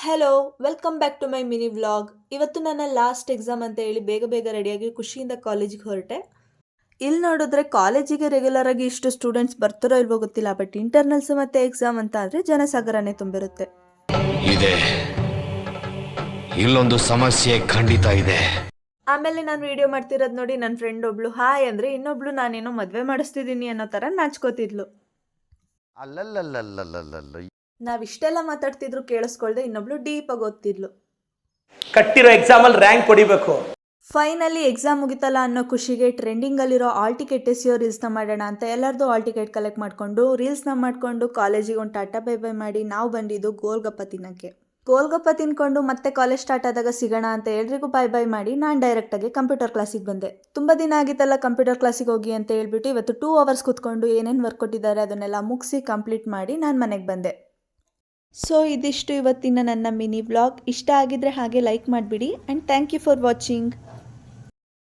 Hello welcome back to my mini vlog. ಇವತ್ತು ನನ್ನ last exam ಅಂತ ಹೇಳಿ ಬೇಗ ಬೇಗ ರೆಡಿಯಾಗಿ ಖುಷಿಯಿಂದ ಕಾಲೇಜಿಗೆ ಹೊರಟೆ. ಇಲ್ಲಿ ನೋಡಿದ್ರೆ ಕಾಲೇಜಿಗೆ ರೆಗ್ಯುಲರ್ ಆಗಿ ಇಷ್ಟು ಸ್ಟೂಡೆಂಟ್ಸ್ ಬರ್ತಾರೋ ಇಲ್ವೋ ಗೊತ್ತಿಲ್ಲ, ಬಟ್ ಇಂಟರ್ನಲ್ಸ್ ಮತ್ತೆ ಎಕ್ಸಾಮ್ ಅಂತ ಆದರೆ ಜನಸಾಗರನೇ ತುಂಬಿರುತ್ತೆ. ಇದೆ ಇಲ್ಲೊಂದು ಸಮಸ್ಯೆ ಖಂಡಿತ ಇದೆ. ಆಮೇಲೆ ನಾನು ವಿಡಿಯೋ ಮಾಡ್ತಿರೋದು ನೋಡಿ ನನ್ನ ಫ್ರೆಂಡ್ ಒಬ್ಳು ಹಾಯ್ ಅಂದರೆ ಇನ್ನೊಬ್ಳು ನಾನೇನೋ ಮದುವೆ ಮಾಡಿಸ್ತಿದ್ದೀನಿ ಅನ್ನೋ ಥರ ನಾಚ್ಕೋತಿದ್ಲು. ನಾವಿಷ್ಟೆಲ್ಲ ಮಾತಾಡ್ತಿದ್ರು ಕೇಳಿಸ್ಕೊಳ್ದೆ ಇನ್ನೊಬ್ಳು ಡೀಪ್ ಆಗಿ ಓದ್ತಿದ್ಲು. ಕಟ್ಟಿರೋ ಎಕ್ಸಾಮಲ್ಲಿ ರ್ಯಾಂಕ್ ಹೊಡಿಬೇಕು. ಫೈನಲಿ ಎಕ್ಸಾಮ್ ಮುಗಿತಲ್ಲ ಅನ್ನೋ ಖುಷಿಗೆ ಟ್ರೆಂಡಿಂಗಲ್ಲಿರೋ ಆಲ್ ಟಿಕೆಟ್ ಎಸೆಯೋ ರೀಲ್ಸ್ನ ಮಾಡೋಣ ಅಂತ ಎಲ್ಲರದು ಆಲ್ ಟಿಕೆಟ್ ಕಲೆಕ್ಟ್ ಮಾಡಿಕೊಂಡು ರೀಲ್ಸ್ನ ಮಾಡಿಕೊಂಡು ಕಾಲೇಜಿಗೆ ಒಂದು ಟಾಟಾ ಬೈ ಬೈ ಮಾಡಿ ನಾವು ಬಂದಿದ್ದು ಗೋಲ್ಗಪ್ಪ ತಿನ್ನೋಕ್ಕೆ. ಗೋಲ್ಗಪ್ಪ ತಿನ್ಕೊಂಡು ಮತ್ತೆ ಕಾಲೇಜ್ ಸ್ಟಾರ್ಟ್ ಆದಾಗ ಸಿಗೋಣ ಅಂತ ಎಲ್ರಿಗೂ ಬೈ ಬೈ ಮಾಡಿ ನಾನು ಡೈರೆಕ್ಟಾಗಿ ಕಂಪ್ಯೂಟರ್ ಕ್ಲಾಸಿಗೆ ಬಂದೆ. ತುಂಬ ದಿನ ಆಗಿತ್ತಲ್ಲ ಕಂಪ್ಯೂಟರ್ ಕ್ಲಾಸಿಗೆ ಹೋಗಿ ಅಂತ ಹೇಳ್ಬಿಟ್ಟು ಇವತ್ತು 2 ಅವರ್ಸ್ ಕೂತ್ಕೊಂಡು ಏನೇನು ವರ್ಕ್ ಕೊಟ್ಟಿದ್ದಾರೆ ಅದನ್ನೆಲ್ಲ ಮುಗಿಸಿ ಕಂಪ್ಲೀಟ್ ಮಾಡಿ ನಾನು ಮನೆಗೆ ಬಂದೆ. ಸೊ ಇದಿಷ್ಟು ಇವತ್ತಿನ ನನ್ನ ಮಿನಿ ವ್ಲಾಗ್. ಇಷ್ಟ ಆಗಿದ್ರೆ ಹಾಗೆ ಲೈಕ್ ಮಾಡಿಬಿಡಿ and thank you for watching.